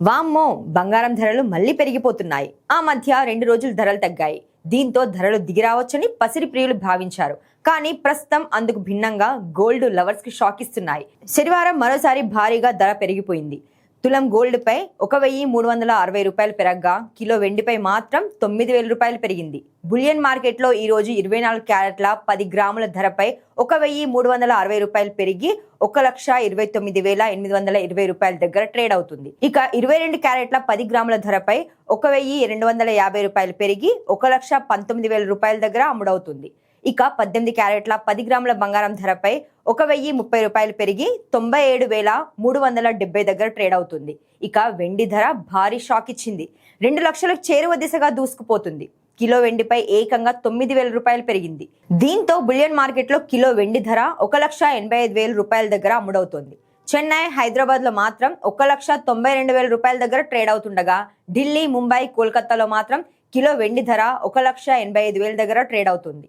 వామ్మో, బంగారం ధరలు మళ్లీ పెరిగిపోతున్నాయి. ఆ మధ్య 2 రోజులు ధరలు తగ్గాయి. దీంతో ధరలు దిగిరావచ్చని పసిడి ప్రియులు భావించారు. కానీ ప్రస్తుతం అందుకు భిన్నంగా గోల్డ్ లవర్స్ కి షాక్ ఇస్తున్నాయి. శనివారం మరోసారి భారీగా ధర పెరిగిపోయింది. తులం గోల్డ్ పై 1,360 రూపాయలు పెరగ్గా కిలో వెండిపై మాత్రం 9,000 రూపాయలు పెరిగింది. బులియన్ మార్కెట్ లో ఈ రోజు 24 క్యారెట్ల 10 గ్రాముల ధరపై 1,360 రూపాయలు పెరిగి 1,29,820 రూపాయల దగ్గర ట్రేడ్ అవుతుంది. ఇక 22 క్యారెట్ల 10 గ్రాముల ధరపై 1,250 రూపాయలు పెరిగి 1,19,000 రూపాయల దగ్గర అమ్ముడవుతుంది. ఇక 18 క్యారెట్ల 10 గ్రాముల బంగారం ధరపై 1,030 రూపాయలు పెరిగి 97,370 దగ్గర ట్రేడ్ అవుతుంది. ఇక వెండి ధర భారీ షాక్ ఇచ్చింది. 2 లక్షలకు చేరువ దిశగా దూసుకుపోతుంది. కిలో వెండిపై ఏకంగా 9,000 రూపాయలు పెరిగింది. దీంతో బులియన్ మార్కెట్ లో కిలో వెండి ధర 1,85,000 రూపాయల దగ్గర అమ్ముడవుతోంది. చెన్నై, హైదరాబాద్ లో మాత్రం 1,92,000 రూపాయల దగ్గర ట్రేడ్ అవుతుండగా ఢిల్లీ, ముంబై, కోల్కతాలో మాత్రం కిలో వెండి ధర 1,85,000 దగ్గర ట్రేడ్ అవుతుంది.